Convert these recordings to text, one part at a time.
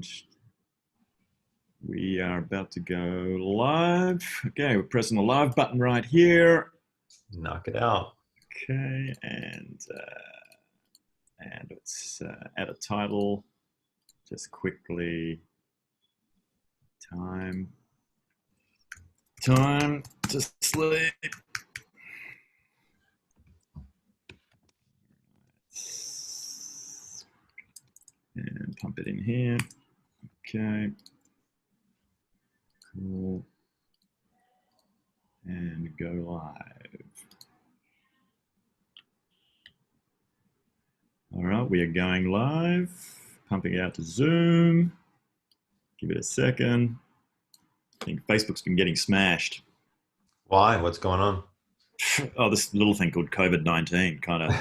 And we are about to go live. Okay, we're pressing the live button right here. Knock it out. Okay, and let's add a title. Just quickly, time to sleep. And pump it in here. Okay. Cool. And go live. All right, we are going live. Pumping it out to Zoom. Give it a second. I think Facebook's been getting smashed. Why? What's going on? Oh, this little thing called COVID-19 kind of.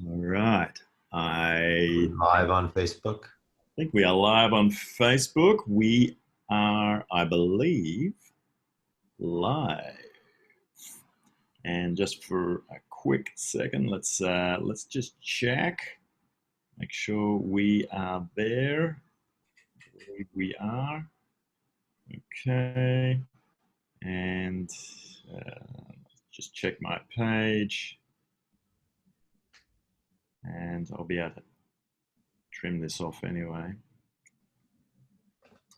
All right. Live on Facebook. I think we are live on Facebook. We are, I believe, live. And just for a quick second, let's just check. Make sure we are there. I believe we are. Okay. And just check my page. And I'll be able to trim this off anyway.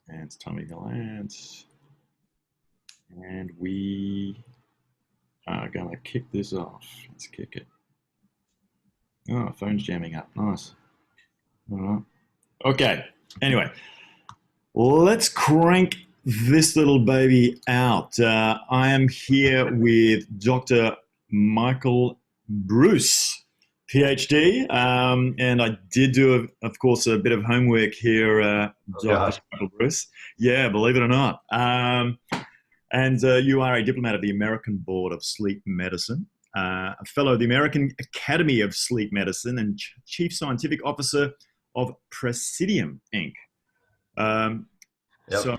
And Tommy Gallant. And we are going to kick this off. Let's kick it. Oh, phone's jamming up. Nice. All right. Okay. Anyway, let's crank this little baby out. I am here with Dr. Michael Bruce, PhD, and I did do, of course, a bit of homework here, Dr. Michael Bruce. Yeah, believe it or not. And you are a diplomat of the American Board of Sleep Medicine, a fellow of the American Academy of Sleep Medicine, and Chief Scientific Officer of Presidium, Inc. Yep. So,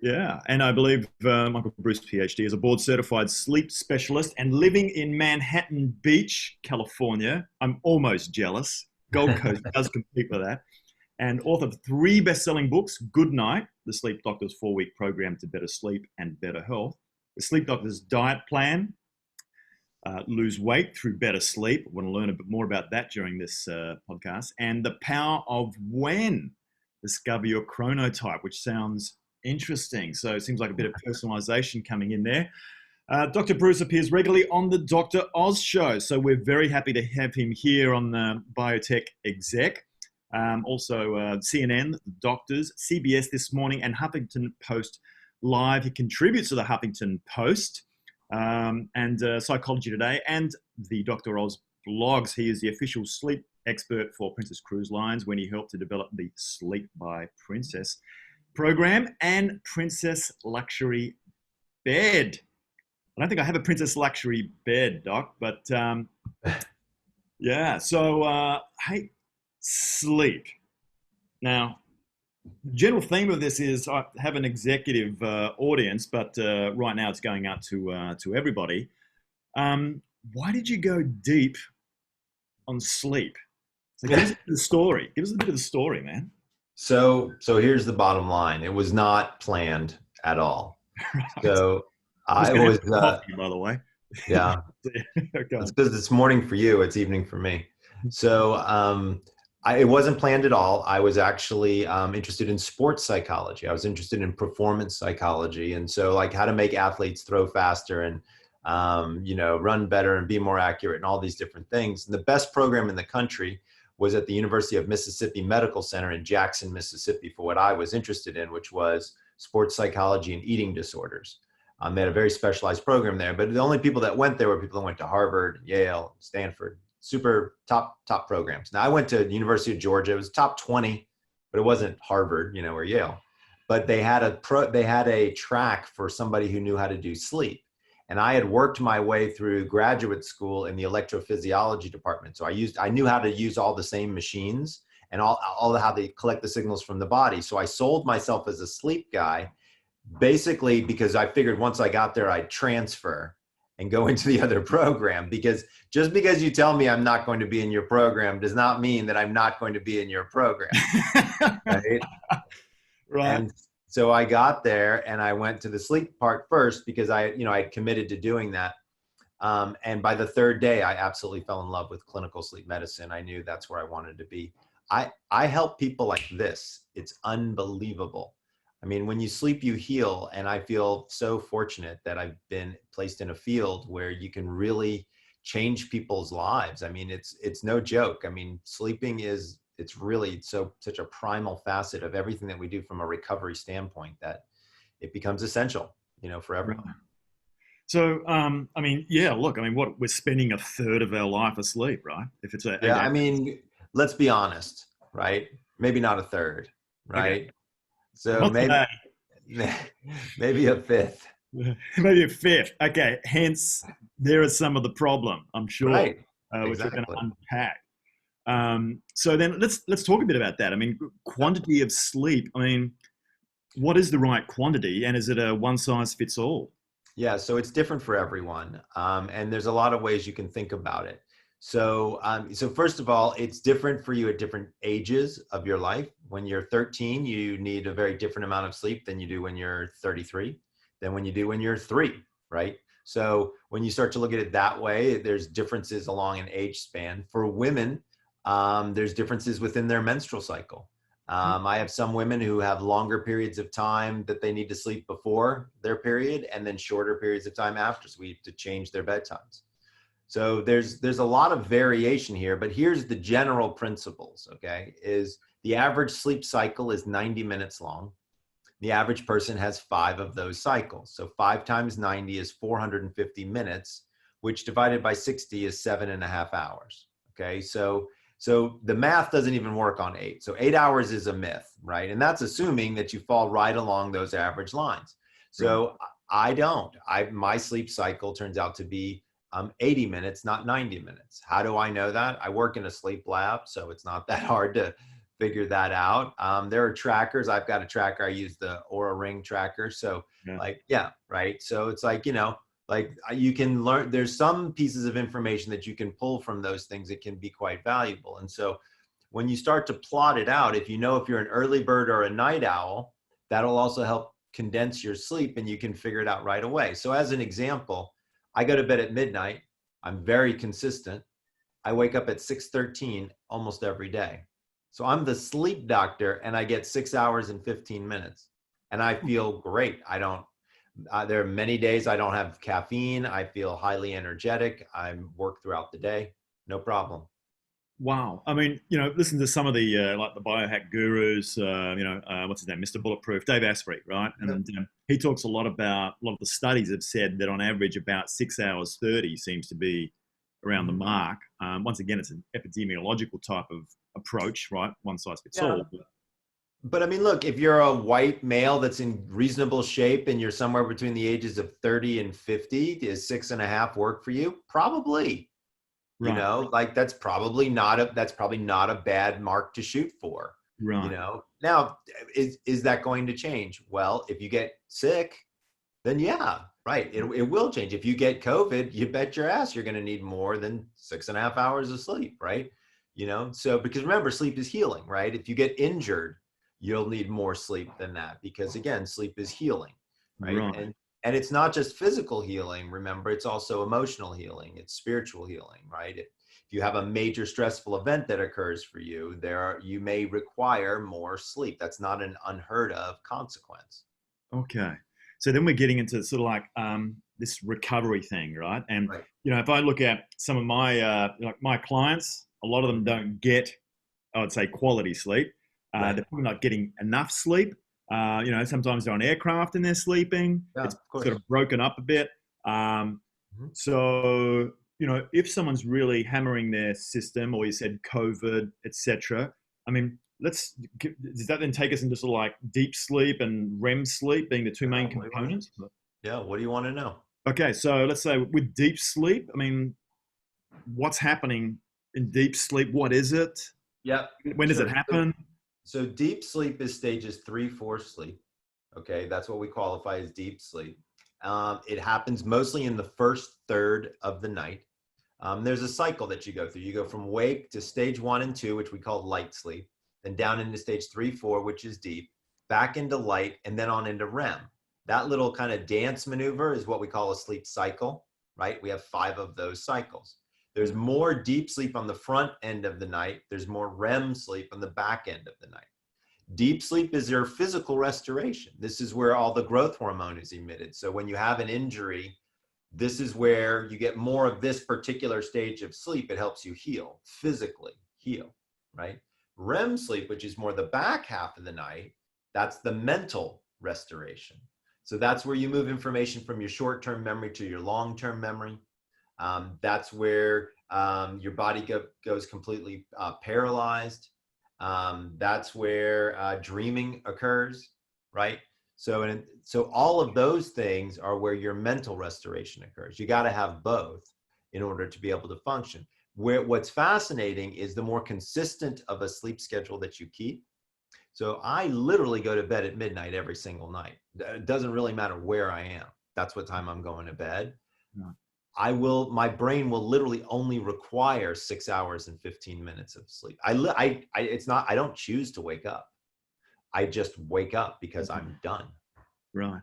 yeah, and I believe Michael Bruce, PhD, is a board-certified sleep specialist and living in Manhattan Beach, California. I'm almost jealous. Gold Coast does compete with that. And author of 3 best-selling books, Good Night, The Sleep Doctor's 4-Week Program to Better Sleep and Better Health, The Sleep Doctor's Diet Plan, Lose Weight Through Better Sleep. I want to learn a bit more about that during this podcast. And The Power of When, Discover Your Chronotype, which sounds interesting. So it seems like a bit of personalization coming in there. Dr. Bruce appears regularly on the Dr. Oz show. So we're very happy to have him here on the Biotech Exec. Also CNN, Doctors, CBS This Morning, and Huffington Post Live. He contributes to the Huffington Post and Psychology Today and the Dr. Oz blogs. He is the official sleep expert for Princess Cruise Lines when he helped to develop the Sleep by Princess program and Princess Luxury Bed. I don't think I have a Princess Luxury Bed, Doc, but yeah. So, hey, sleep. Now, general theme of this is I have an executive audience, but right now it's going out to everybody. Why did you go deep on sleep? So give us a bit of the story. Give us a bit of the story, man. So here's the bottom line. It was not planned at all. Right. So I was, coffee, by the way. Yeah. It's because it's morning for you. It's evening for me. So it wasn't planned at all. I was actually interested in sports psychology. I was interested in performance psychology. And so like how to make athletes throw faster and, run better and be more accurate and all these different things. And the best program in the country was at the University of Mississippi Medical Center in Jackson, Mississippi, for what I was interested in, which was sports psychology and eating disorders. They had a very specialized program there, but the only people that went there were people that went to Harvard, Yale, Stanford, super top programs. Now I went to the University of Georgia. It was top 20, but it wasn't Harvard, or Yale. But they had a track for somebody who knew how to do sleep. And I had worked my way through graduate school in the electrophysiology department. So I knew how to use all the same machines and all how they collect the signals from the body. So I sold myself as a sleep guy, basically because I figured once I got there, I'd transfer and go into the other program, because just because you tell me I'm not going to be in your program does not mean that I'm not going to be in your program. Right. Right. And so I got there and I went to the sleep part first because I had committed to doing that. And by the third day, I absolutely fell in love with clinical sleep medicine. I knew that's where I wanted to be. I help people like this. It's unbelievable. I mean, when you sleep, you heal. And I feel so fortunate that I've been placed in a field where you can really change people's lives. I mean, it's no joke. I mean, sleeping it's really such a primal facet of everything that we do from a recovery standpoint that it becomes essential, for everyone. Right. So, I mean, yeah, look, I mean, we're spending a third of our life asleep, right? If it's Yeah, I mean, let's be honest, right? Maybe not a third, okay, right? So not today. maybe a fifth. Maybe a fifth. Okay, hence there is some of the problem, I'm sure, Right. which we're going Exactly. to unpack. So then let's talk a bit about that. I mean, quantity of sleep. I mean, what is the right quantity, and is it a one size fits all? Yeah, so it's different for everyone, and there's a lot of ways you can think about it. So first of all, it's different for you at different ages of your life. When you're 13, you need a very different amount of sleep than you do when you're 33, than when you do when you're 3, right? So when you start to look at it that way, there's differences along an age span. For women, there's differences within their menstrual cycle. I have some women who have longer periods of time that they need to sleep before their period, and then shorter periods of time after, so we have to change their bedtimes. So there's a lot of variation here, but here's the general principles, okay? Is the average sleep cycle is 90 minutes long. The average person has 5 of those cycles. So 5 times 90 is 450 minutes, which divided by 60 is 7.5 hours, okay? So the math doesn't even work on 8. So 8 hours is a myth, right? And that's assuming that you fall right along those average lines. So I don't. My sleep cycle turns out to be 80 minutes, not 90 minutes. How do I know that? I work in a sleep lab, so it's not that hard to figure that out. There are trackers. I've got a tracker. I use the Aura Ring tracker. So right. So it's like, you can learn, there's some pieces of information that you can pull from those things that can be quite valuable. And so when you start to plot it out, if you're an early bird or a night owl, that'll also help condense your sleep and you can figure it out right away. So as an example, I go to bed at midnight. I'm very consistent. I wake up at 6:13 almost every day. So I'm the sleep doctor and I get 6 hours and 15 minutes and I feel great. There are many days I don't have caffeine. I feel highly energetic. I work throughout the day. No problem. Wow. I mean, listen to some of the like the biohack gurus. What's his name, Mr. Bulletproof, Dave Asprey, right? And he talks a lot of the studies have said that on average about 6 hours 30 seems to be around the mark. Once again, it's an epidemiological type of approach, right? One size fits all. But I mean, look, if you're a white male that's in reasonable shape and you're somewhere between the ages of 30 and 50, is 6.5 work for you? Probably. Right. Like that's probably not a bad mark to shoot for. Right. Now is that going to change? Well, if you get sick, then yeah, right. It will change. If you get COVID, you bet your ass you're going to need more than 6.5 hours of sleep, right? So because remember, sleep is healing, right? If you get injured, you'll need more sleep than that because again, sleep is healing, right? And it's not just physical healing. Remember, it's also emotional healing. It's spiritual healing, right? If you have a major stressful event that occurs for you, you may require more sleep. That's not an unheard of consequence. Okay. So then we're getting into sort of like this recovery thing, right? And if I look at some of my my clients, a lot of them don't get, I would say, quality sleep. They're probably not getting enough sleep. Sometimes they're on aircraft and they're sleeping. It's sort of broken up a bit. So, if someone's really hammering their system, or you said COVID, etc. I mean, does that then take us into sort of like deep sleep and REM sleep being the two main components? Yeah. What do you want to know? Okay. So let's say with deep sleep, I mean, what's happening in deep sleep? What is it? Yeah. When does it happen? So deep sleep is stages 3, 4 sleep. Okay. That's what we qualify as deep sleep. It happens mostly in the first third of the night. There's a cycle that you go through. You go from wake to stage 1 and 2, which we call light sleep, then down into stage 3, 4, which is deep, back into light, and then on into REM. That little kind of dance maneuver is what we call a sleep cycle, right? We have 5 of those cycles. There's more deep sleep on the front end of the night. There's more REM sleep on the back end of the night. Deep sleep is your physical restoration. This is where all the growth hormone is emitted. So when you have an injury, this is where you get more of this particular stage of sleep. It helps you heal, physically heal, right? REM sleep, which is more the back half of the night, that's the mental restoration. So that's where you move information from your short-term memory to your long-term memory. That's where your body goes completely paralyzed. That's where dreaming occurs, right? So all of those things are where your mental restoration occurs. You got to have both in order to be able to function. What's fascinating is the more consistent of a sleep schedule that you keep. So I literally go to bed at midnight every single night. It doesn't really matter where I am. That's what time I'm going to bed. No. My brain will literally only require 6 hours and 15 minutes of sleep. I don't choose to wake up. I just wake up because I'm done. Right.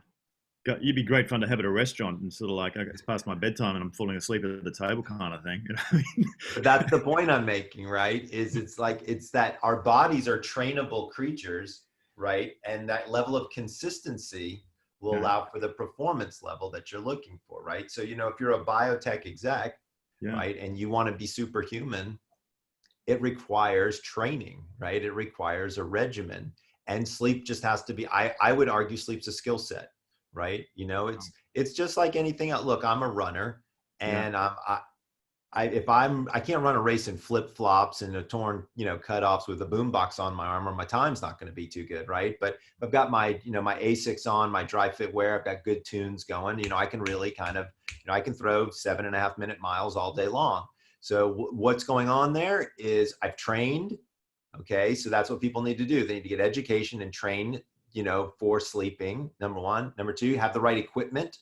You'd be great fun to have at a restaurant and sort of like, okay, it's past my bedtime and I'm falling asleep at the table kind of thing. You know what I mean? But that's the point I'm making, right? It's that our bodies are trainable creatures, right? And that level of consistency will allow for the performance level that you're looking for, right? So, if you're a biotech exec, right, and you want to be superhuman, it requires training, right? It requires a regimen, and sleep just has to be, I would argue sleep's a skill set, right? It's just like anything else. Look, I'm a runner, and I can't run a race in flip flops and a torn, cutoffs with a boombox on my arm, or my time's not going to be too good, right? But I've got my, my Asics on, my dry fit wear. I've got good tunes going. I can really kind of, I can throw 7.5 minute miles all day long. So what's going on there is I've trained. Okay, so that's what people need to do. They need to get education and train, for sleeping. Number one. Number two, have the right equipment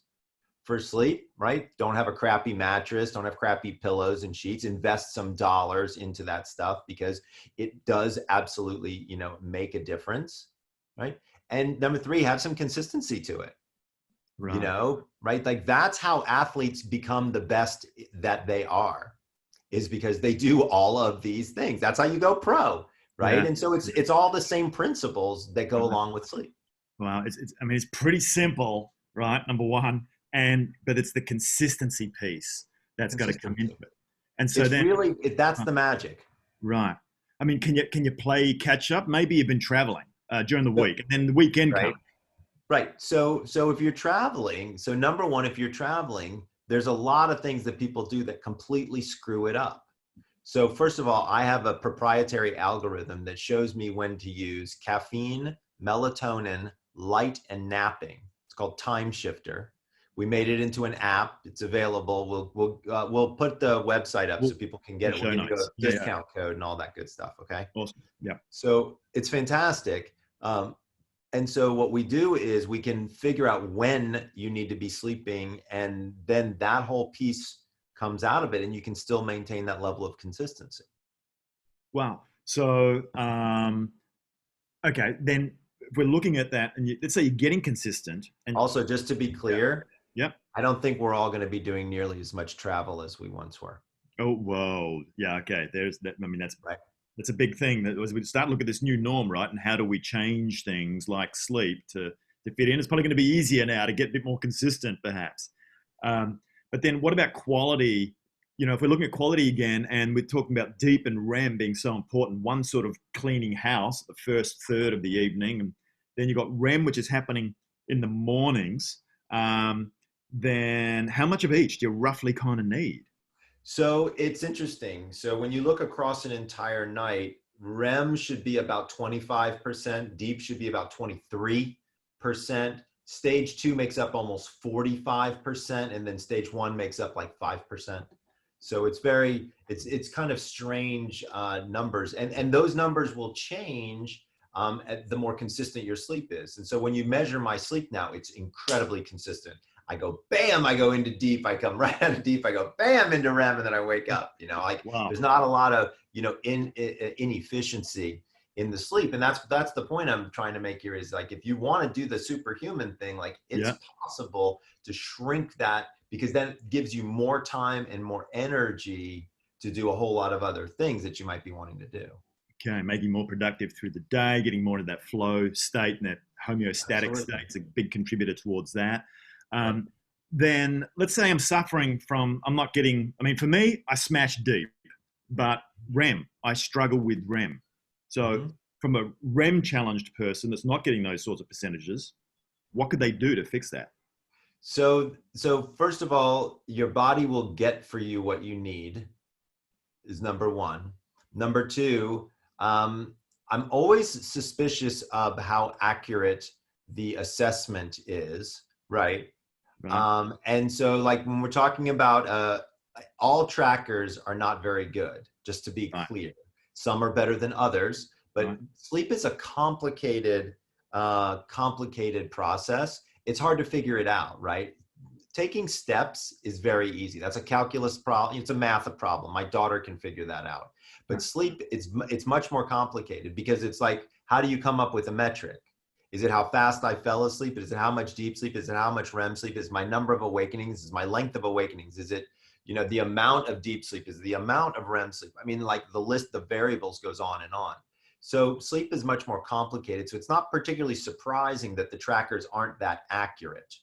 for sleep, right? Don't have a crappy mattress, don't have crappy pillows and sheets. Invest some dollars into that stuff because it does absolutely, make a difference, right? And number three, have some consistency to it. Right. Right? Like that's how athletes become the best that they are, is because they do all of these things. That's how you go pro, right? Yeah. And so it's all the same principles that go along with sleep. Wow, it's pretty simple, right? Number one. But it's the consistency piece that's got to come into it. And so that's the magic. Right. I mean, can you play catch up? Maybe you've been traveling during the week and then the weekend comes. Right. So if you're traveling, so number one, if you're traveling, there's a lot of things that people do that completely screw it up. So first of all, I have a proprietary algorithm that shows me when to use caffeine, melatonin, light, and napping. It's called Time Shifter. We made it into an app. It's available. We'll put the website up so people can get it. We'll give you a discount code and all that good stuff. Okay. Awesome. Yeah. So it's fantastic. And so what we do is we can figure out when you need to be sleeping, and then that whole piece comes out of it, and you can still maintain that level of consistency. Wow. So, okay, then if we're looking at that, and let's say you're getting consistent. And also, just to be clear, yep. I don't think we're all going to be doing nearly as much travel as we once were. Oh, whoa. Yeah. Okay. There's that. I mean, that's right. That's a big thing. That as we start looking at this new norm, right? And how do we change things like sleep to fit in? It's probably going to be easier now to get a bit more consistent, perhaps. But then what about quality? If we're looking at quality again, and we're talking about deep and REM being so important, one sort of cleaning house, the first third of the evening, and then you've got REM, which is happening in the mornings. Then how much of each do you roughly kind of need? So it's interesting. So when you look across an entire night, REM should be about 25%, deep should be about 23%, stage 2 makes up almost 45%, and then stage 1 makes up like 5%. So it's kind of strange numbers, and those numbers will change the more consistent your sleep is. And so when you measure my sleep now, it's incredibly consistent. I go bam, I go into deep, I come right out of deep, I go bam into REM, and then I wake up. You know, like Wow. there's not a lot of, you know, inefficiency in the sleep. And that's the point I'm trying to make here is like, if you want to do the superhuman thing, like it's possible to shrink that, because then it gives you more time and more energy to do a whole lot of other things that you might be wanting to do. Okay, making you more productive through the day, getting more into that flow state and that homeostatic Absolutely. state is a big contributor towards that. Right. Then let's say I'm suffering from, I'm not getting, I mean, for me, I smash deep, but REM, I struggle with REM. So from a REM challenged person that's not getting those sorts of percentages, what could they do to fix that? So first of all, your body will get for you what you need is number one. Number two, I'm always suspicious of how accurate the assessment is, right? Right. And so like when we're talking about all trackers are not very good, just to be Right. clear. Some are better than others, but Right. sleep is a complicated process. It's hard to figure it out, right? Taking steps is very easy. That's a calculus problem. It's a math problem. My daughter can figure that out. But sleep, it's much more complicated, because it's like, how do you come up with a metric? Is it how fast I fell asleep? Is it how much deep sleep? Is it how much REM sleep? Is my number of awakenings? Is my length of awakenings? Is it, you know, the amount of deep sleep? Is the amount of REM sleep? I mean, like the list of variables goes on and on. So sleep is much more complicated. So it's not particularly surprising that the trackers aren't that accurate,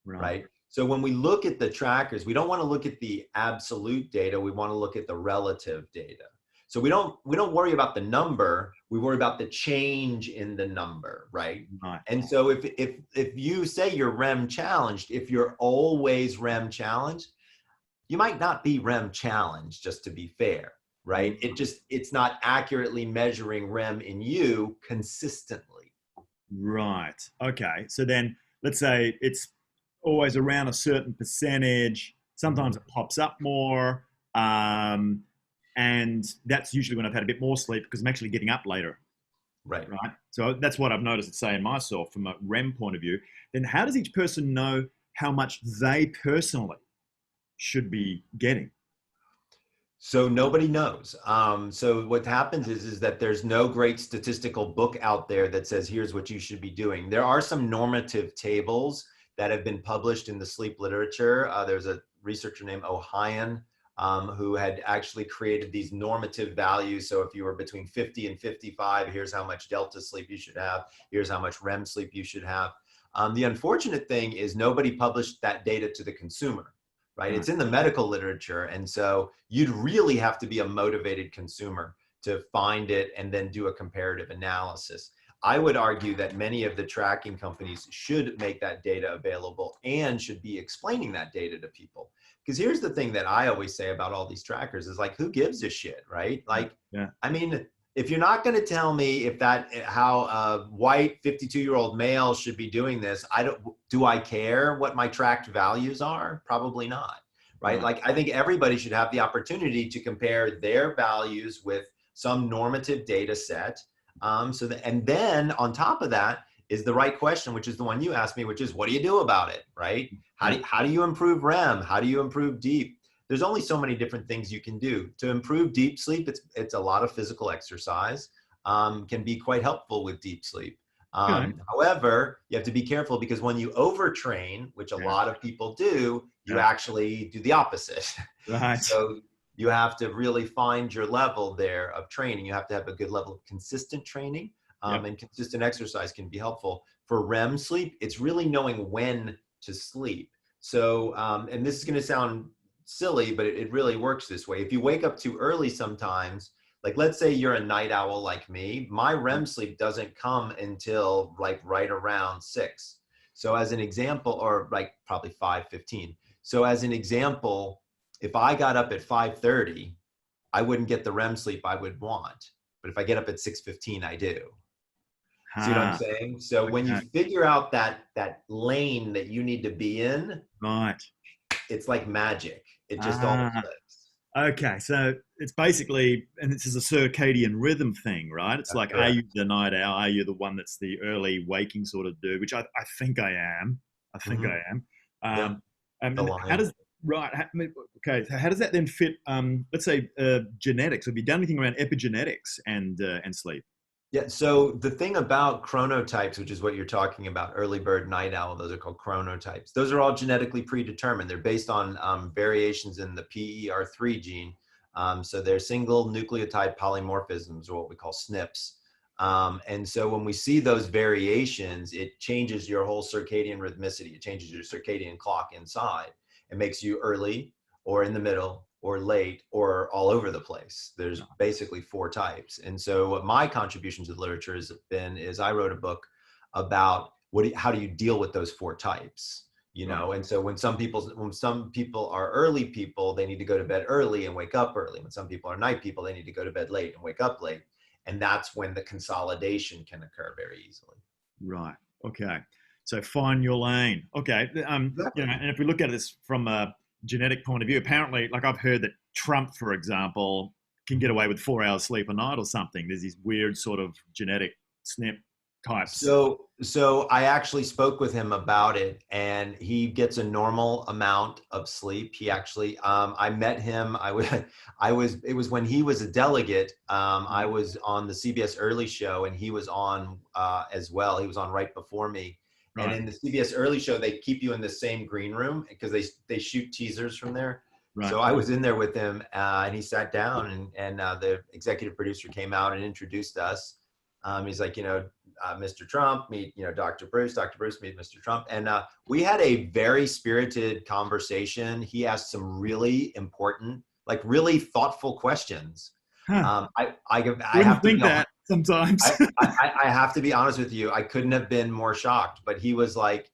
right? So when we look at the trackers, we don't want to look at the absolute data. We want to look at the relative data. So we don't worry about the number. We worry about the change in the number, right? And so if you say you're REM challenged, if you're always REM challenged, you might not be REM challenged, just to be fair, right? It's not accurately measuring REM in you consistently. Right. Okay. So then let's say it's always around a certain percentage. Sometimes it pops up more. And that's usually when I've had a bit more sleep because I'm actually getting up later. Right. Right. So that's what I've noticed, saying myself from a REM point of view. Then how does each person know how much they personally should be getting? So nobody knows. So what happens is that there's no great statistical book out there that says, here's what you should be doing. There are some normative tables that have been published in the sleep literature. There's a researcher named Ohayon who had actually created these normative values. So if you were between 50 and 55, here's how much delta sleep you should have. Here's how much REM sleep you should have. The unfortunate thing is nobody published that data to the consumer. Right? It's in the medical literature. And so you'd really have to be a motivated consumer to find it and then do a comparative analysis. I would argue that many of the tracking companies should make that data available and should be explaining that data to people. Because here's the thing that I always say about all these trackers is like, who gives a shit, right? Like, I mean, if you're not going to tell me if that, how a white 52-year-old male should be doing this, do I care what my tracked values are? Probably not, right? Like I think everybody should have the opportunity to compare their values with some normative data set. And then on top of that is the right question, which is the one you asked me, which is, what do you do about it, right? How do you improve REM? How do you improve deep? There's only so many different things you can do. To improve deep sleep, it's a lot of physical exercise, can be quite helpful with deep sleep. However, you have to be careful because when you overtrain, which a lot of people do, you actually do the opposite. Right. So you have to really find your level there of training. You have to have a good level of consistent training, and consistent exercise can be helpful. For REM sleep, it's really knowing when to sleep. So, and this is going to sound silly, but it really works this way. If you wake up too early sometimes, like let's say you're a night owl like me, my REM sleep doesn't come until like right around 6. So as an example, or like probably 5:15. So as an example, if I got up at 5:30, I wouldn't get the REM sleep I would want. But if I get up at 6:15, I do. See what I'm saying? So when you figure out that lane that you need to be in, it's like magic. It just all clicks. Okay, so it's basically, and this is a circadian rhythm thing, right? It's like, are you the night owl? Are you the one that's the early waking sort of dude? Which I think I am. I think I am. the And how lion. does right? Okay, so how does that then fit? Let's say genetics. Have you done anything around epigenetics and sleep? Yeah, so the thing about chronotypes, which is what you're talking about, early bird, night owl, those are called chronotypes. Those are all genetically predetermined. They're based on variations in the PER3 gene. So they're single nucleotide polymorphisms, or what we call SNPs. And so when we see those variations, it changes your whole circadian rhythmicity. It changes your circadian clock inside. It makes you early or in the middle or late or all over the place. There's basically four types. And so what my contribution to the literature has been is I wrote a book about how do you deal with those four types, you know? And so when some people are early people, they need to go to bed early and wake up early. When some people are night people, they need to go to bed late and wake up late. And that's when the consolidation can occur very easily. Right. Okay. So find your lane. Okay. Exactly. You know, and if we look at this from a genetic point of view, apparently, like I've heard that Trump, for example, can get away with 4 hours sleep a night or something. There's these weird sort of genetic SNP types. So I actually spoke with him about it, and he gets a normal amount of sleep. He actually, I met him. It was when he was a delegate. I was on the CBS Early Show, and he was on as well. He was on right before me. And Right. in the CBS Early Show, they keep you in the same green room because they shoot teasers from there. Right. So I was in there with him, and he sat down, and the executive producer came out and introduced us. He's like, Mr. Trump, meet, Dr. Bruce. Dr. Bruce, meet Mr. Trump. And we had a very spirited conversation. He asked some really important, like really thoughtful questions. Huh. I Wouldn't have to think be that sometimes. I have to be honest with you. I couldn't have been more shocked. But he was like,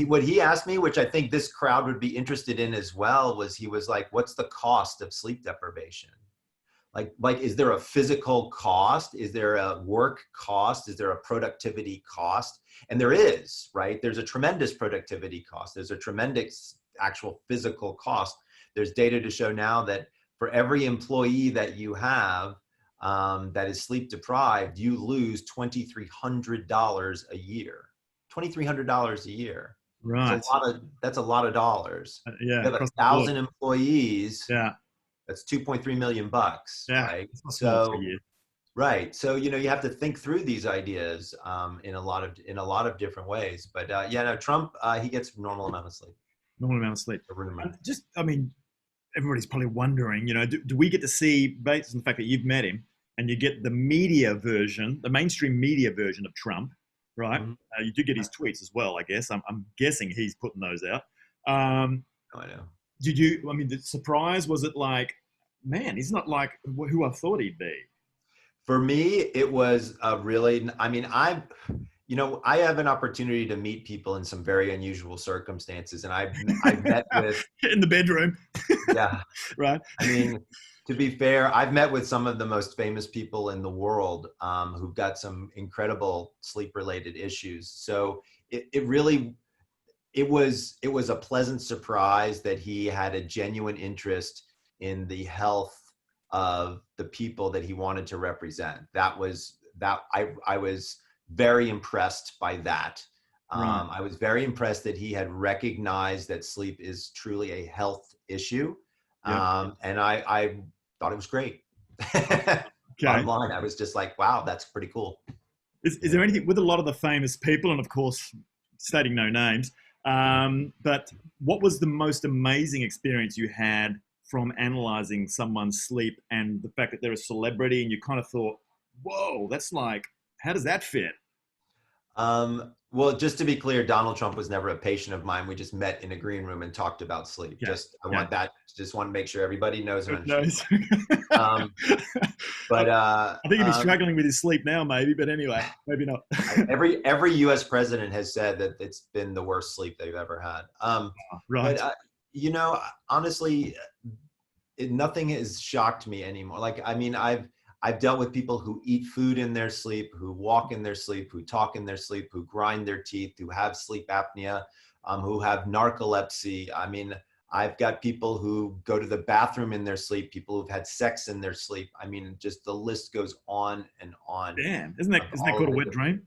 what he asked me, which I think this crowd would be interested in as well, was he was like, what's the cost of sleep deprivation? Like, is there a physical cost? Is there a work cost? Is there a productivity cost? And there is, right? There's a tremendous productivity cost. There's a tremendous actual physical cost. There's data to show now that for every employee that you have that is sleep deprived, you lose $2,300 a year. $2,300 a year. Right. That's a lot of dollars. Yeah. You have Across the board. 1,000 employees. Yeah. That's 2.3 million bucks, Yeah. right? It's not small for So, you. right. So, you have to think through these ideas in a lot of different ways. But yeah, no, Trump, he gets normal amount of sleep. Normal amount of sleep. A rumor. I mean, everybody's probably wondering, do we get to see, based on the fact that you've met him, and you get the media version, the mainstream media version of Trump, right? Mm-hmm. You do get his tweets as well, I guess. I'm guessing he's putting those out. I know. The surprise, was it like, man, he's not like who I thought he'd be? For me, it was I have an opportunity to meet people in some very unusual circumstances. And I've met with. In the bedroom. Yeah. Right. I mean, to be fair, I've met with some of the most famous people in the world who've got some incredible sleep-related issues. So it was a pleasant surprise that he had a genuine interest in the health of the people that he wanted to represent. I was very impressed by that. Right. I was very impressed that he had recognized that sleep is truly a health issue. Yep. And I thought it was great. Okay. Bottom line, I was just like, wow, that's pretty cool. Is there anything with a lot of the famous people, and of course, stating no names, but what was the most amazing experience you had from analyzing someone's sleep, and the fact that they're a celebrity and you kind of thought, whoa, that's like, how does that fit? Well, just to be clear, Donald Trump was never a patient of mine. We just met in a green room and talked about sleep. Yeah. Just want to make sure everybody knows. But I think he's struggling with his sleep now, maybe, but anyway, maybe not. every U.S. president has said that it's been the worst sleep they've ever had. Right. But honestly, nothing has shocked me anymore. I've dealt with people who eat food in their sleep, who walk in their sleep, who talk in their sleep, who grind their teeth, who have sleep apnea, who have narcolepsy. I've got people who go to the bathroom in their sleep, people who've had sex in their sleep. Just the list goes on and on. Damn, isn't that called a wet dream?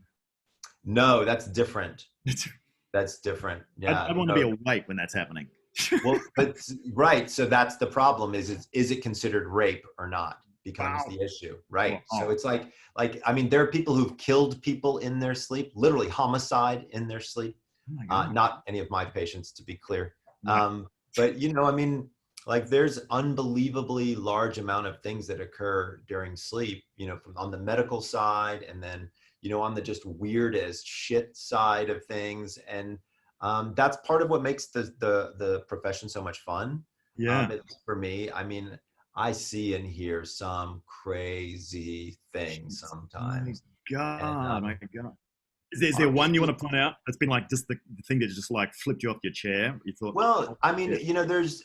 No, that's different. That's different. Yeah. I want to be awake when that's happening. Well, but right. So that's the problem is it considered rape or not becomes Wow. the issue. Right. So Wow. it's I mean, there are people who've killed people in their sleep, literally homicide in their sleep. Oh my God. Not any of my patients, to be clear. Right. But, I mean, like there's unbelievably large amount of things that occur during sleep, from on the medical side and then, on the just weird as shit side of things. And that's part of what makes the profession so much fun. Yeah. For me, I mean, I see and hear some crazy things Jeez. My sometimes. And God. My God. Is there one you want to point out that's been like just the thing that just like flipped you off your chair? You thought, well, oh, I mean, shit. there's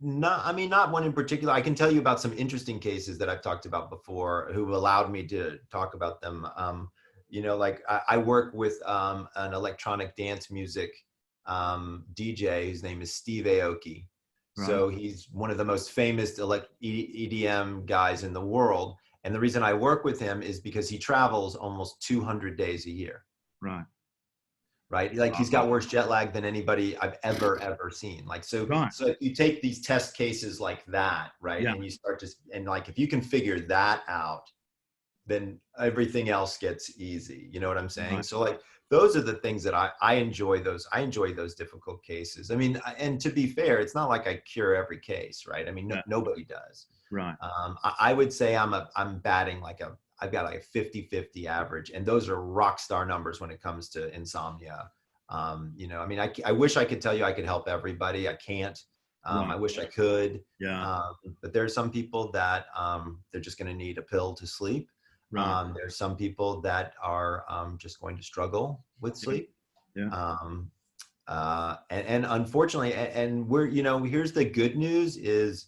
not one in particular. I can tell you about some interesting cases that I've talked about before who allowed me to talk about them. Like I work with an electronic dance music DJ whose name is Steve Aoki. Right. So he's one of the most famous EDM guys in the world. And the reason I work with him is because he travels almost 200 days a year. Right. Right, like he's Wow. got worse jet lag than anybody I've ever seen. Like so Right. so if you take these test cases like that, right, Yeah. and you start to, and like if you can figure that out, then everything else gets easy. You know what I'm saying? Right. So like those are the things that I enjoy. I enjoy those difficult cases. I mean, and to be fair, it's not like I cure every case, right? I mean, Yeah. nobody does. Right. I would say I'm batting I've got like a 50-50 average, and those are rock star numbers when it comes to insomnia. I mean, I wish I could tell you I could help everybody. I can't. Right. I wish I could. Yeah. But there are some people that they're just going to need a pill to sleep. Right. There's some people that are just going to struggle with Yeah. sleep. Yeah. Um, and unfortunately, and we're, here's the good news is,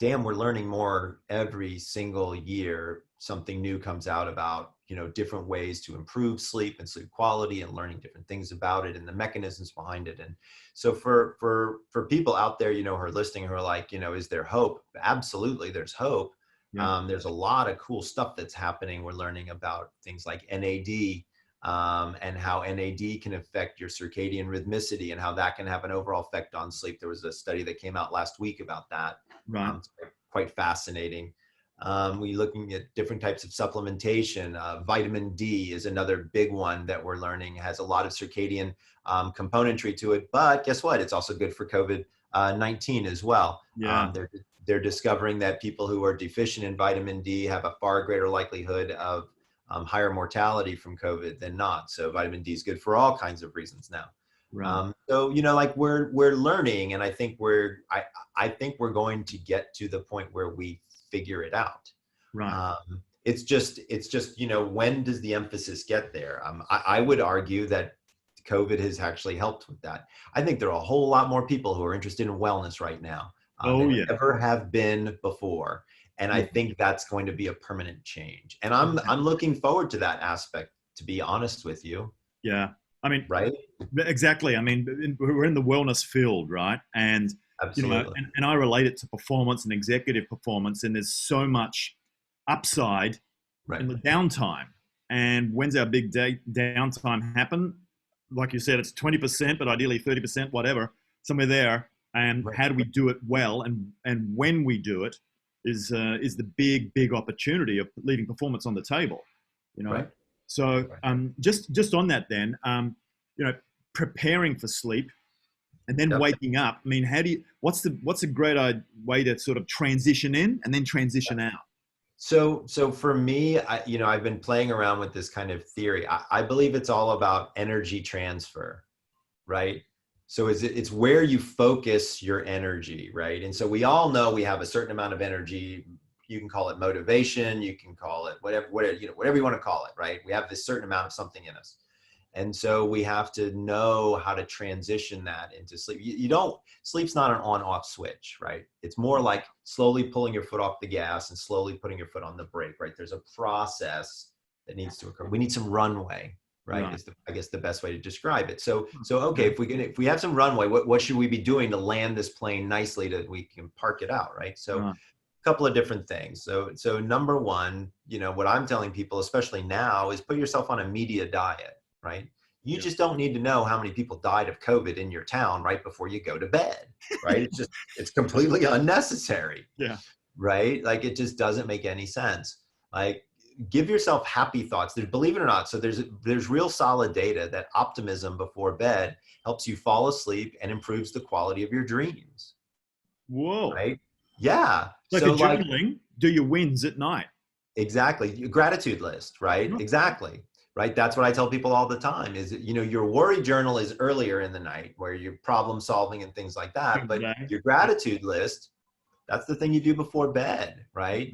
damn, we're learning more every single year. Something new comes out about, different ways to improve sleep and sleep quality, and learning different things about it and the mechanisms behind it. And so for people out there, who are listening, who are like, is there hope? Absolutely, there's hope. Yeah. There's a lot of cool stuff that's happening. We're learning about things like NAD, and how NAD can affect your circadian rhythmicity and how that can have an overall effect on sleep. There was a study that came out last week about that. Right. It's quite fascinating. We're looking at different types of supplementation. Vitamin D is another big one that we're learning has a lot of circadian componentry to it. But guess what? It's also good for COVID-19 as well. Yeah. They're discovering that people who are deficient in vitamin D have a far greater likelihood of higher mortality from COVID than not. So vitamin D is good for all kinds of reasons now. Right. So like we're learning, and I think I think we're going to get to the point where we figure it out. Right. It's just when does the emphasis get there? I would argue that COVID has actually helped with that. I think there are a whole lot more people who are interested in wellness right now Oh than yeah. ever have been before. And I Yeah. think that's going to be a permanent change. And I'm looking forward to that aspect, to be honest with you. Yeah. I mean, Right? exactly. I mean, we're in the wellness field, right? And Absolutely. and I relate it to performance and executive performance, and there's so much upside Right. in the downtime. And when's our big day downtime happen? Like you said, it's 20%, but ideally 30%, whatever, somewhere there. And Right. how do we do it well? And when we do it is the big opportunity of leaving performance on the table. Right. So just on that then, preparing for sleep and then Yep. waking up. I mean, what's a great way to sort of transition in and then transition out? So for me, I've been playing around with this kind of theory. I believe it's all about energy transfer, right? So it's where you focus your energy, right? And so we all know we have a certain amount of energy. You can call it motivation, you can call it whatever you want to call it, right? We have this certain amount of something in us. And so we have to know how to transition that into sleep. Sleep's not an on-off switch, right? It's more like slowly pulling your foot off the gas and slowly putting your foot on the brake, right? There's a process that needs to occur. We need some runway, right? Is I guess the best way to describe it. So okay, if we have some runway, what should we be doing to land this plane nicely that we can park it out, right? So a couple of different things. So number one, what I'm telling people, especially now, is put yourself on a media diet. Right? You just don't need to know how many people died of COVID in your town right before you go to bed, right? It's completely unnecessary, Yeah. right? Like it just doesn't make any sense. Like give yourself happy thoughts. Believe it or not, so there's real solid data that optimism before bed helps you fall asleep and improves the quality of your dreams. Whoa. Right? Yeah. So if So you're like journaling, do your wins at night. exactly, your gratitude list, right? Right. Exactly. Right. That's what I tell people all the time is, your worry journal is earlier in the night where you're problem solving and things like that. But your gratitude list, that's the thing you do before bed, right?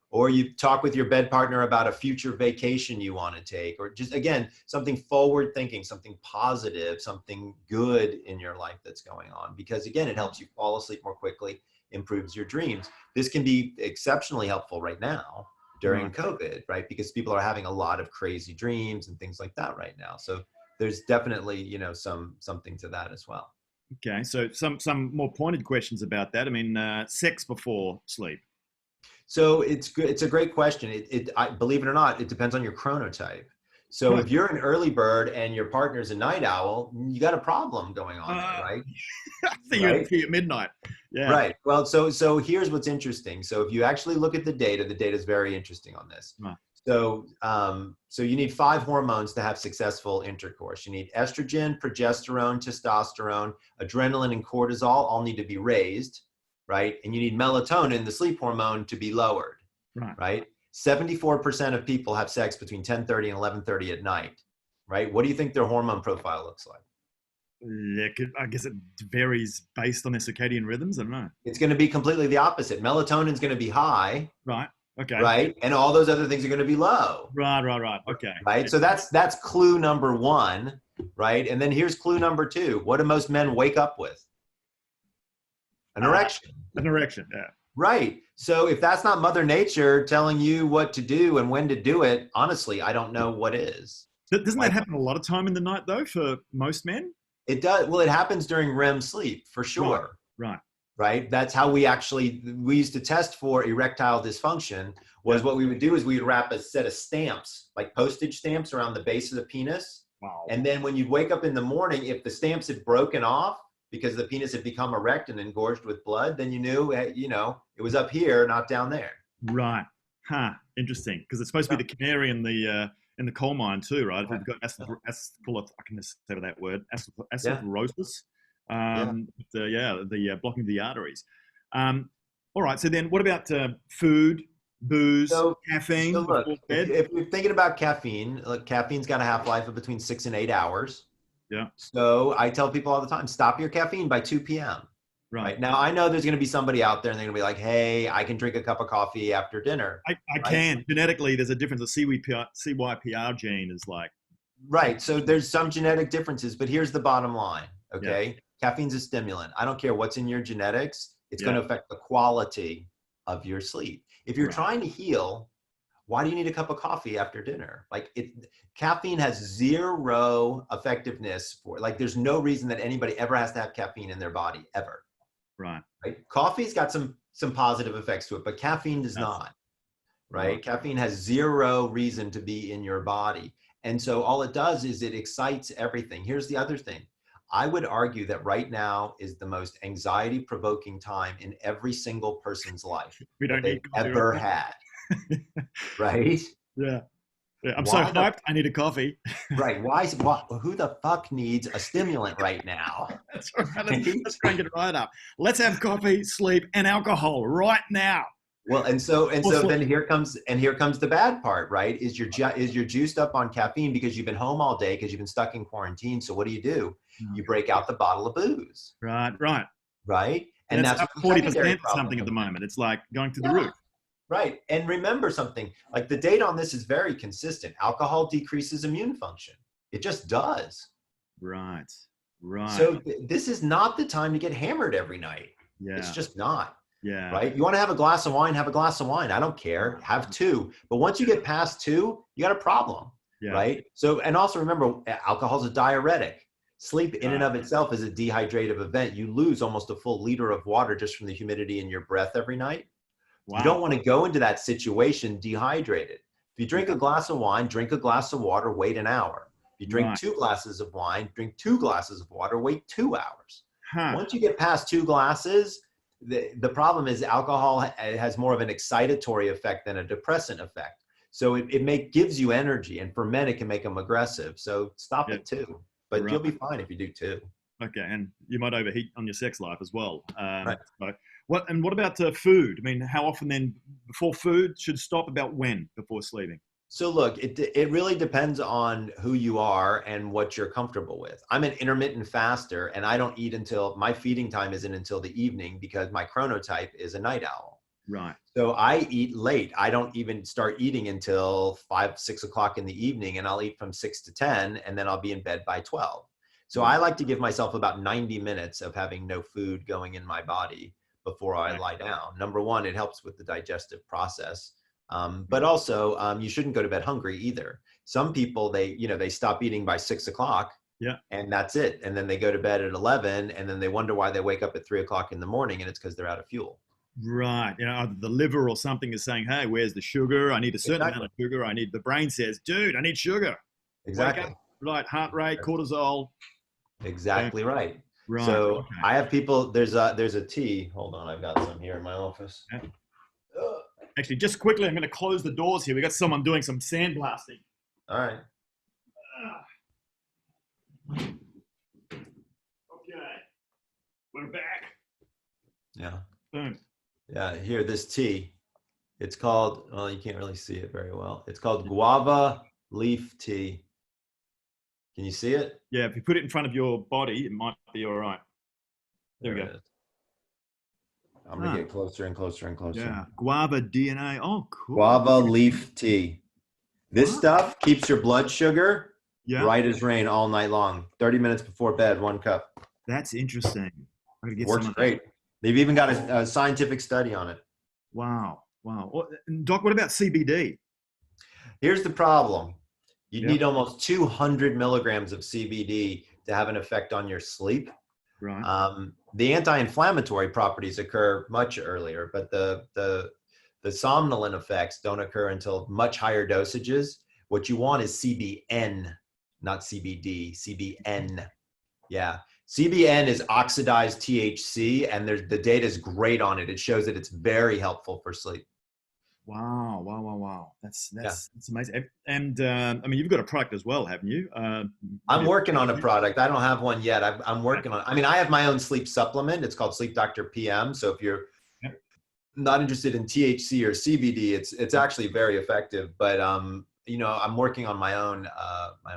Or you talk with your bed partner about a future vacation you want to take, or just, again, something forward thinking, something positive, something good in your life that's going on. Because again, it helps you fall asleep more quickly, improves your dreams. This can be exceptionally helpful right now during COVID, right? Because people are having a lot of crazy dreams and things like that right now. So there's definitely, something to that as well. Okay, so some more pointed questions about that. I mean, sex before sleep. So it's good. It's a great question. I believe it or not, it depends on your chronotype. So if you're an early bird and your partner's a night owl, you got a problem going on there, right? See you at midnight. Yeah. Right. Well, so here's what's interesting. So if you actually look at the data is very interesting on this. Right. So you need 5 hormones to have successful intercourse. You need estrogen, progesterone, testosterone, adrenaline, and cortisol all need to be raised, right? And you need melatonin, the sleep hormone, to be lowered, right? 74% of people have sex between 10:30 and 11:30 at night, right? What do you think their hormone profile looks like? Yeah, I guess it varies based on their circadian rhythms. I don't know. It's going to be completely the opposite. Melatonin's going to be high. Right. Okay. Right. And all those other things are going to be low. Right. Okay. Right. So that's clue number 1. Right. And then here's clue number 2. What do most men wake up with? An erection. An erection. Yeah. Right. So if that's not Mother Nature telling you what to do and when to do it, honestly, I don't know what is. Doesn't that happen a lot of time in the night though for most men? It does. Well, it happens during REM sleep for sure. Right. That's how we used to test for erectile dysfunction was what we would do is we would wrap a set of stamps, like postage stamps around the base of the penis. Wow. And then when you'd wake up in the morning, if the stamps had broken off because the penis had become erect and engorged with blood, then you knew, it was up here, not down there. Right. Huh. Interesting. Because it's supposed to be the canary in the coal mine too, right? If you've got I can just say that word, acidosis. The blocking of the arteries. All right. So then, what about food, booze, caffeine? So look, if you're thinking about caffeine, caffeine's got a half-life of between 6 and 8 hours. Yeah. So I tell people all the time, stop your caffeine by 2 p.m. Right. Now, I know there's going to be somebody out there and they're going to be like, hey, I can drink a cup of coffee after dinner. I can. Genetically, there's a difference. The CYPR gene is like. Right. So there's some genetic differences, but here's the bottom line. Okay. Yeah. Caffeine's a stimulant. I don't care what's in your genetics. It's going to affect the quality of your sleep. If you're trying to heal, why do you need a cup of coffee after dinner? Caffeine has zero effectiveness there's no reason that anybody ever has to have caffeine in their body ever. Right. Coffee's got some positive effects to it, but caffeine does not. Right. Caffeine has zero reason to be in your body. And so all it does is it excites everything. Here's the other thing. I would argue that right now is the most anxiety-provoking time in every single person's life they've ever had. Right? Yeah. I'm so hyped. I need a coffee. Right. Who the fuck needs a stimulant right now? That's right. Let's crank it right up. Let's have coffee, sleep, and alcohol right now. Well, and so then here comes the bad part, right? Is you're juiced up on caffeine because you've been home all day because you've been stuck in quarantine. So what do? You break out the bottle of booze. Right. And that's up 40% something at the moment. It's like going through the roof. Right. And remember something, like the data on this is very consistent. Alcohol decreases immune function. It just does. Right. So this is not the time to get hammered every night. Yeah. It's just not. Yeah. Right. You want to have a glass of wine, have a glass of wine. I don't care. Have 2. But once you get past 2, you got a problem. Yeah. Right. So, and also remember, alcohol is a diuretic. Sleep in and of itself is a dehydrative event. You lose almost a full liter of water just from the humidity in your breath every night. Wow. You don't want to go into that situation dehydrated. If you drink a glass of wine, drink a glass of water, wait an hour. If you drink Right. 2 glasses of wine, drink 2 glasses of water, wait 2 hours. Huh. Once you get past 2 glasses, the problem is alcohol has more of an excitatory effect than a depressant effect. So it gives you energy, and for men, it can make them aggressive. So stop Yeah. at 2, but Right. you'll be fine if you do 2. Okay, and you might overheat on your sex life as well. Right. So what about food? I mean, how often then before food should stop? About when before sleeping? So look, it really depends on who you are and what you're comfortable with. I'm an intermittent faster, and I don't eat until my feeding time isn't until the evening because my chronotype is a night owl. Right. So I eat late. I don't even start eating until 5, 6 o'clock in the evening, and I'll eat from 6 to 10, and then I'll be in bed by 12. So I Right. like to give myself about 90 minutes of having no food going in my body before I Right. lie down. Number one, it helps with the digestive process. But Right. also, you shouldn't go to bed hungry either. Some people, they stop eating by 6 o'clock, Yeah. and that's it. And then they go to bed at 11, and then they wonder why they wake up at 3 o'clock in the morning, and it's because they're out of fuel. Right. Either the liver or something is saying, "Hey, where's the sugar? I need a certain amount Exactly. of sugar. I need." The brain says, "Dude, I need sugar. Wake up." Exactly. Right. Heart rate, cortisol. Boom. Exactly right. Right. So Okay. I have people, there's a tea. Hold on, I've got some here in my office. Yeah. Actually, just quickly, I'm going to close the doors here. We got someone doing some sandblasting. All right. Okay. We're back. Yeah. Boom. Yeah. Here, this tea. It's called, well, you can't really see it very well. It's called Guava Leaf Tea. Can you see it? Yeah, if you put it in front of your body, it might be all right. There we go. it is. I'm going to get closer and closer and closer. Yeah. Guava DNA. Oh, cool. Guava Leaf Tea. This Wow. stuff keeps your blood sugar Yeah. right as rain all night long. 30 minutes before bed, 1 cup. That's interesting. I'm gonna get Works some of that. great. They've even got a scientific study on it. Wow. Doc, what about CBD? Here's the problem. You Yeah. need almost 200 milligrams of CBD to have an effect on your sleep. Right. The anti-inflammatory properties occur much earlier, but the somnolent effects don't occur until much higher dosages. What you want is CBN, not CBD, CBN. Yeah. CBN is oxidized THC, and the data is great on it. It shows that it's very helpful for sleep. Wow. That's Yeah. amazing. And I mean, you've got a product as well, haven't you? I'm working on a product. I don't have one yet. I'm working on. I mean, I have my own sleep supplement. It's called Sleep Doctor PM. So if you're Yeah. not interested in THC or CBD, it's actually very effective. But I'm working on my own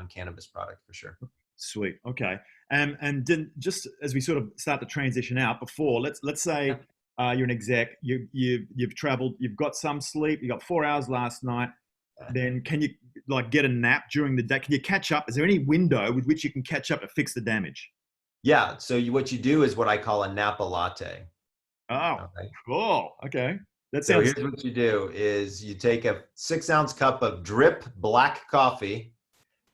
cannabis product for sure. Sweet. Okay. And then just as we sort of start to transition out, before let's say you're an exec, you've traveled, you've got some sleep, you got 4 hours last night. Then can you get a nap during the day? Can you catch up? Is there any window with which you can catch up to fix the damage? Yeah. So what you do is what I call a Napa latte. Oh, Okay. cool. Okay. That So sounds. here's what you do is you take a 6-ounce cup of drip black coffee.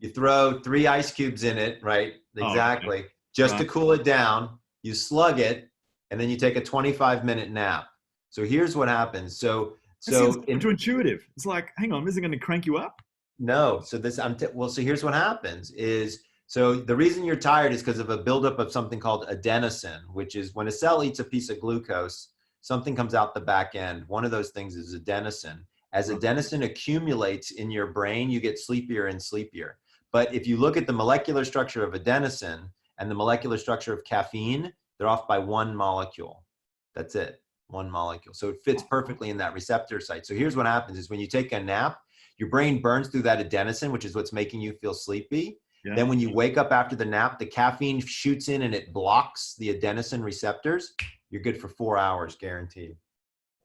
You throw 3 ice cubes in it, right? Exactly. Okay. Just to cool it down. You slug it, and then you take a 25-minute nap. So here's what happens. So counterintuitive. It's like, hang on, isn't it going to crank you up? no. So so here's what happens is, so the reason you're tired is because of a buildup of something called adenosine, which is when a cell eats a piece of glucose, something comes out the back end. One of those things is adenosine. As adenosine accumulates in your brain, you get sleepier and sleepier. But if you look at the molecular structure of adenosine and the molecular structure of caffeine, they're off by 1 molecule. That's it, 1 molecule. So it fits perfectly in that receptor site. So here's what happens is when you take a nap, your brain burns through that adenosine, which is what's making you feel sleepy. Yeah. Then when you wake up after the nap, the caffeine shoots in and it blocks the adenosine receptors. You're good for 4 hours, guaranteed.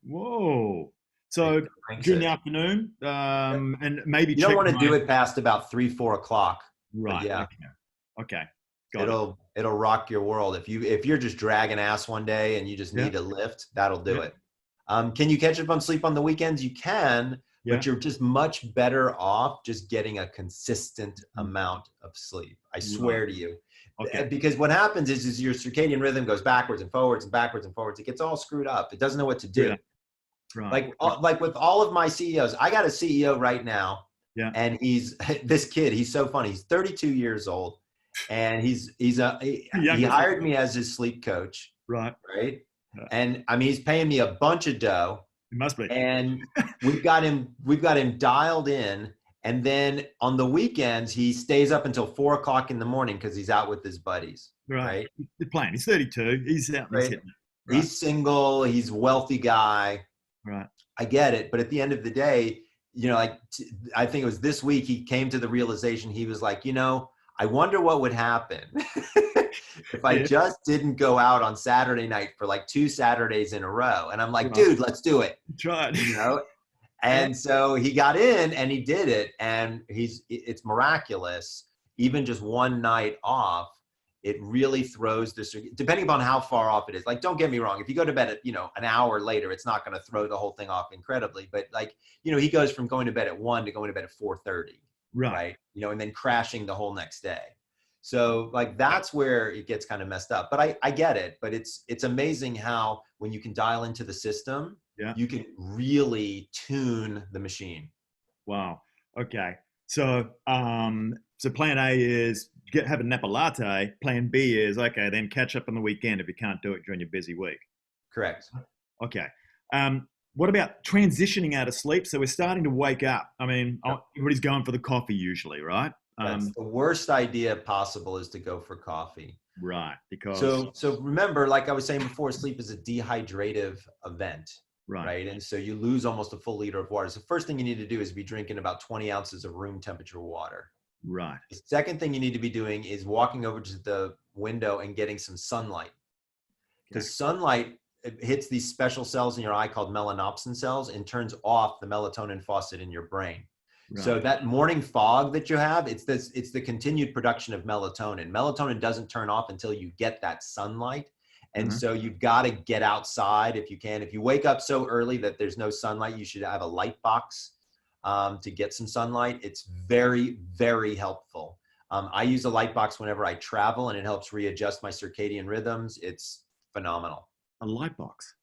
Whoa. So during the afternoon, and maybe you don't want to do it past about 3, 4 o'clock. Right. Yeah. Okay. It'll rock your world. If you're just dragging ass one day and you just need a lift, that'll do it. Can you catch up on sleep on the weekends? You can, but you're just much better off just getting a consistent amount of sleep. I swear to you. Okay. Because what happens is your circadian rhythm goes backwards and forwards and backwards and forwards. It gets all screwed up. It doesn't know what to do. Yeah. Right. Like with all of my CEOs, I got a CEO right now Yeah. And he's this kid. He's so funny. He's 32 years old, and he hired me as his sleep coach. Right. Right. Yeah. And I mean, he's paying me a bunch of dough. It must be. And we've got him dialed in. And then on the weekends, he stays up until 4:00 in the morning because he's out with his buddies. Right. He's playing. He's 32. He's out. Right. He's hitting it. Right. He's single. He's a wealthy guy. Right. I get it. But at the end of the day, like I think it was this week, he came to the realization. He was like, I wonder what would happen if I just didn't go out on Saturday night for like 2 Saturdays in a row. And I'm like, dude, let's do it. Try it. And so he got in and he did it. And it's miraculous. Even just one night off, it really throws depending upon how far off it is. Like, don't get me wrong. If you go to bed at, an hour later, it's not going to throw the whole thing off incredibly. But like, he goes from going to bed at 1 to going to bed at 4:30. Right. And then crashing the whole next day. So like, that's where it gets kind of messed up, but I get it, but it's amazing how, when you can dial into the system, you can really tune the machine. Wow. Okay. So, so plan A is have a napa latte. Plan B is, okay, then catch up on the weekend if you can't do it during your busy week. Correct. Okay. What about transitioning out of sleep? So we're starting to wake up. I mean, everybody's going for the coffee usually, right? That's the worst idea possible, is to go for coffee. Right. Because so remember, like I was saying before, sleep is a dehydrative event. Right. And so you lose almost a full liter of water. So first thing you need to do is be drinking about 20 ounces of room temperature water. Right. The second thing you need to be doing is walking over to the window and getting some sunlight. Because sunlight, it hits these special cells in your eye called melanopsin cells and turns off the melatonin faucet in your brain. Right. So that morning fog that you have, it's the continued production of melatonin. Melatonin doesn't turn off until you get that sunlight. And so you've got to get outside if you can. If you wake up so early that there's no sunlight, you should have a light box to get some sunlight. It's very, very helpful. I use a light box whenever I travel, and it helps readjust my circadian rhythms. It's phenomenal. A light box?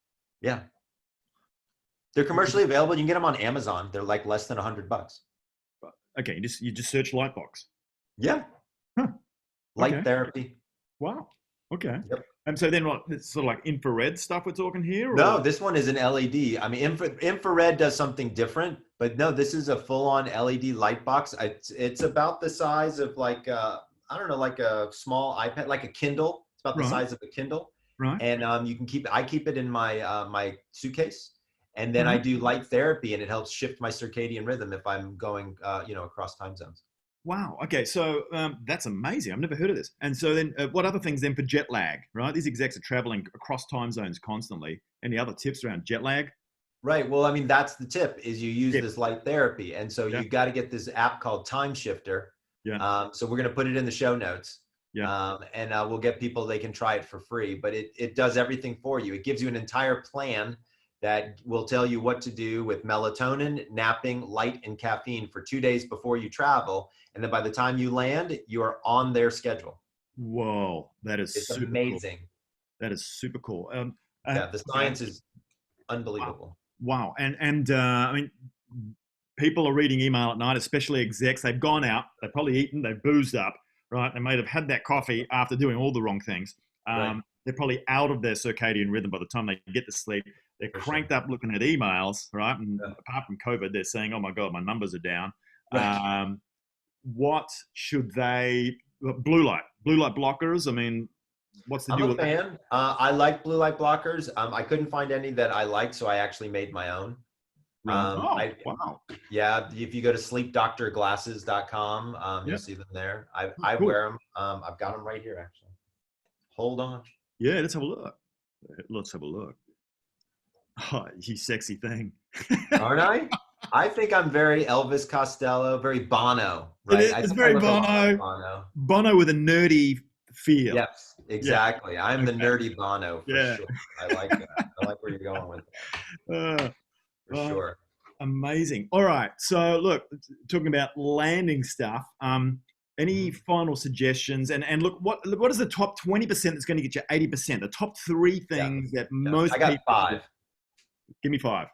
Yeah. They're commercially available. You can get them on Amazon. They're like less than $100. Okay, you just search light box. Yeah. Light therapy. Wow. Okay. Yep. And so then what, it's sort of like infrared stuff we're talking here? Or? No, this one is an LED. I mean, infrared does something different, but no, this is a full-on LED light box. It's about the size of like, I don't know, like a small iPad, like a Kindle. It's about the size of a Kindle. Right. And I keep it in my my suitcase, and then I do light therapy, and it helps shift my circadian rhythm if I'm going, across time zones. Wow. Okay. So that's amazing. I've never heard of this. And so then what other things then for jet lag, right? These execs are traveling across time zones constantly. Any other tips around jet lag? Right. Well, I mean, that's the tip, is you use this light therapy. And so you've got to get this app called Time Shifter. Yeah. So we're going to put it in the show notes. Yeah. And we'll get people, they can try it for free, but it does everything for you. It gives you an entire plan that will tell you what to do with melatonin, napping, light, and caffeine for 2 days before you travel. And then by the time you land, you are on their schedule. Whoa, it's super amazing. Cool. That is super cool. The science is unbelievable. Wow. And I mean, people are reading email at night, especially execs. They've gone out, they've probably eaten, they've boozed up, right? They may have had that coffee after doing all the wrong things. They're probably out of their circadian rhythm by the time they get to sleep. They're cranked up looking at emails, right? And apart from COVID, they're saying, oh my God, my numbers are down. Right. What should blue light blockers? I mean, what's the deal with that? I'm a fan. I like blue light blockers. I couldn't find any that I liked, so I actually made my own. Wow. Yeah, if you go to sleepdoctorglasses.com, you'll see them there. I wear them. I've got them right here, actually. Hold on. Yeah, let's have a look. Oh, you sexy thing. Aren't I? I think I'm very Elvis Costello, very Bono, right? It's very Bono. Bono with a nerdy feel. Yes, exactly. Yeah. I'm the nerdy Bono for sure. I like that. I like where you're going with that. For sure. Amazing. All right. So look, talking about landing stuff, any final suggestions? And look, what is the top 20% that's going to get you 80%? The top 3 things that most people... I got 5. Give me 5.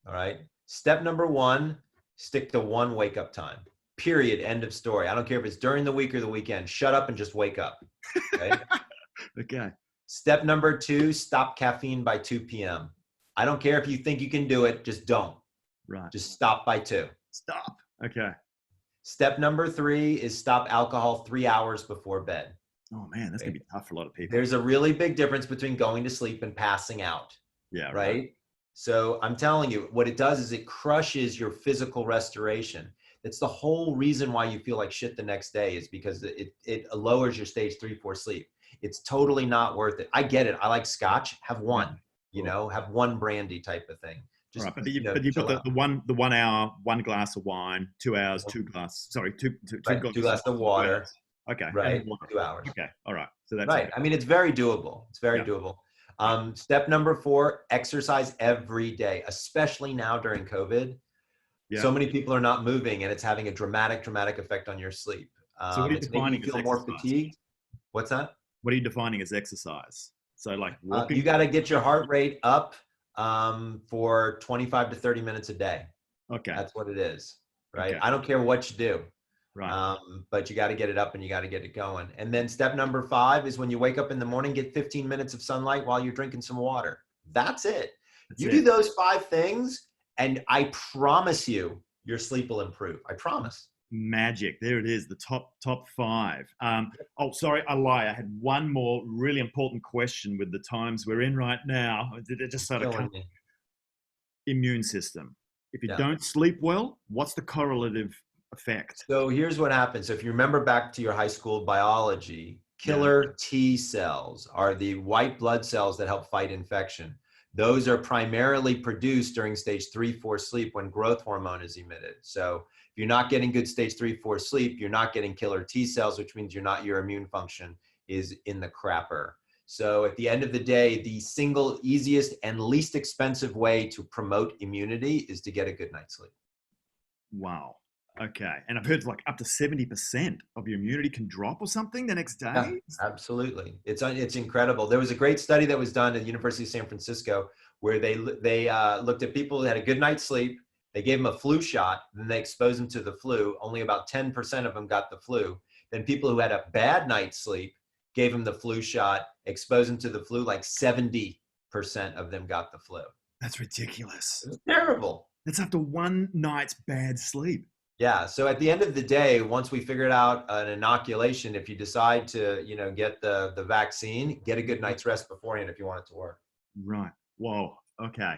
All right. Step number 1, Stick to one wake up time. Period. End of story. I don't care if it's during the week or the weekend. Shut up and just wake up. Okay. Okay. Step number 2, stop caffeine by 2 p.m. I don't care if you think you can do it, just don't. Right. Just stop by 2. Stop. Okay. Step number 3 is stop alcohol 3 hours before bed. Oh man, that's gonna be tough for a lot of people. There's a really big difference between going to sleep and passing out. Yeah. Right? So I'm telling you, what it does is it crushes your physical restoration. It's the whole reason why you feel like shit the next day, is because it lowers your stage 3-4 sleep. It's totally not worth it. I get it. I like scotch. Have one, have one brandy type of thing. Just, right, but you've got the 1 hour, 1 glass of wine, 2 hours, 2 glass. Sorry, two right, 2 glasses of water. Okay. Right. 2 hours. Okay. All right. So that's right. okay. I mean, it's very doable. It's very doable. Step number 4, exercise every day, especially now during COVID. Yeah. So many people are not moving, and it's having a dramatic effect on your sleep. So what are you defining as feel more fatigued? What's that? What are you defining as exercise? So like walking? You got to get your heart rate up for 25 to 30 minutes a day. Okay. That's what it is, right? Okay. I don't care what you do. Right. But you got to get it up and you got to get it going. And then step number 5 is when you wake up in the morning, get 15 minutes of sunlight while you're drinking some water. That's it. You do those 5 things, and I promise you, your sleep will improve. I promise. Magic. There it is. The top 5. Oh, sorry, I lie. I had one more really important question with the times we're in right now. It just sort of come. Immune system. If you don't sleep well, what's the correlative effect? So here's what happens. So if you remember back to your high school biology, killer T cells are the white blood cells that help fight infection. Those are primarily produced during stage 3-4 sleep when growth hormone is emitted. So if you're not getting good stage 3-4 sleep, you're not getting killer T cells, which means your immune function is in the crapper. So at the end of the day, the single easiest and least expensive way to promote immunity is to get a good night's sleep. Wow. Okay. And I've heard like up to 70% of your immunity can drop or something the next day. Yeah, absolutely. It's incredible. There was a great study that was done at the University of San Francisco where they looked at people who had a good night's sleep. They gave them a flu shot, then they exposed them to the flu. Only about 10% of them got the flu. Then people who had a bad night's sleep, gave them the flu shot, exposed them to the flu, like 70% of them got the flu. That's ridiculous. It's terrible. That's after one night's bad sleep. Yeah. So at the end of the day, once we figured out an inoculation, if you decide to, get the vaccine, get a good night's rest beforehand if you want it to work. Right. Whoa. Okay.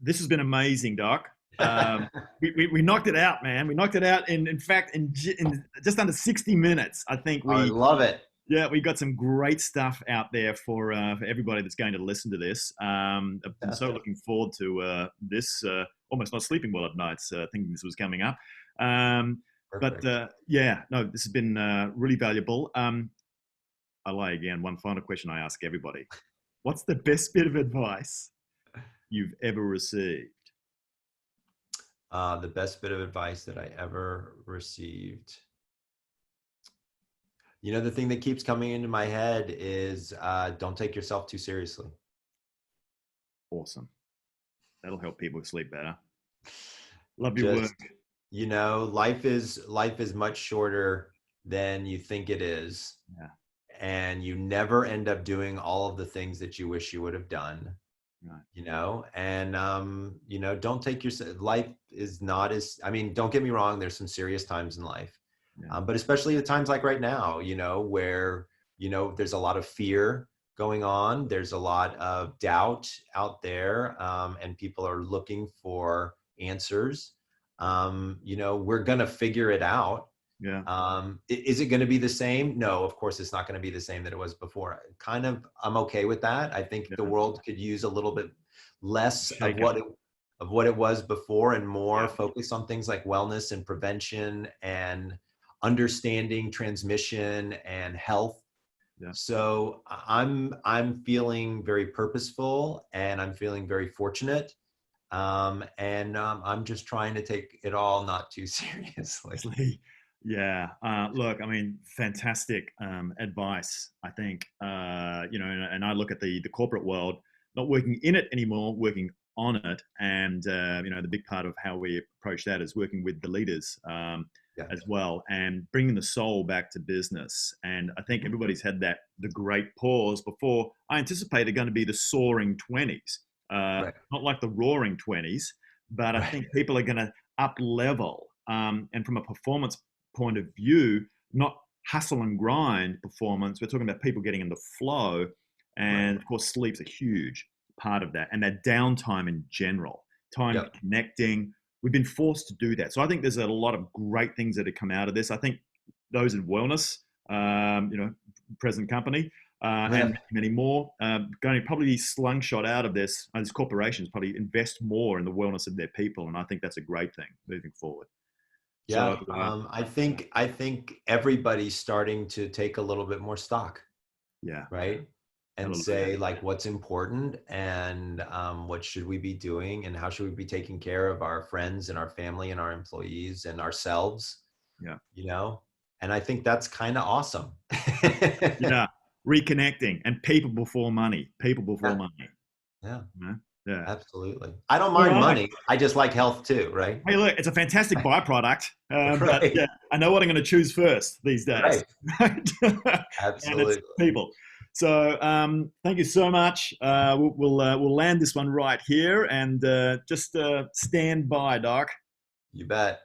This has been amazing, Doc. We knocked it out, man. We knocked it out in fact, in just under 60 minutes. I think I love it. Yeah, we got some great stuff out there for everybody that's going to listen to this. I'm so looking forward to this. Almost not sleeping well at nights, thinking this was coming up. This has been really valuable. I lie again. One final question I ask everybody: what's the best bit of advice you've ever received? The best bit of advice that I ever received. The thing that keeps coming into my head is don't take yourself too seriously. Awesome. That'll help people sleep better. Love your work. Life is much shorter than you think it is. Yeah. And you never end up doing all of the things that you wish you would have done. Right. Don't take yourself. Life is not as, don't get me wrong. There's some serious times in life. Yeah. But especially at times like right now, where, there's a lot of fear going on. There's a lot of doubt out there, and people are looking for answers. We're going to figure it out. Yeah. Is it going to be the same? No, of course it's not going to be the same that it was before. I'm okay with that. I think the world could use a little bit less of what it was before and more focus on things like wellness and prevention and understanding transmission and health. Yeah. So I'm feeling very purposeful and I'm feeling very fortunate. I'm just trying to take it all not too seriously. Yeah. Look, fantastic advice, I think, and I look at the corporate world, not working in it anymore, working on it. And, the big part of how we approach that is working with the leaders Yeah. as well, and bringing the soul back to business. And I think everybody's had the great pause before. I anticipated going to be the soaring 20s, Right. not like the roaring 20s, but I Right. think people are going to up level. And from a performance point of view, not hustle and grind performance. We're talking about people getting in the flow. And Right. of course, sleep's a huge part of that. And that downtime in general, time Yep. connecting. We've been forced to do that. So I think there's a lot of great things that have come out of this. I think those in wellness, present company, Yeah. and many more, going to probably be slungshot out of this. These corporations probably invest more in the wellness of their people. And I think that's a great thing moving forward. Yeah. So, I think everybody's starting to take a little bit more stock, yeah, right? And hallelujah. say like what's important and what should we be doing and how should we be taking care of our friends and our family and our employees and ourselves, Yeah. And I think that's kind of awesome. Yeah. Reconnecting, and people before money. People before Yeah, money. yeah, You know? Yeah. absolutely. I don't All mind right. money. I just like health too, right? Hey, look, it's a fantastic byproduct, but Right, yeah, I know what I'm going to choose first these days, right. right? And it's Absolutely. people. So thank you so much. We'll land this one right here, and just stand by, Doc. You bet.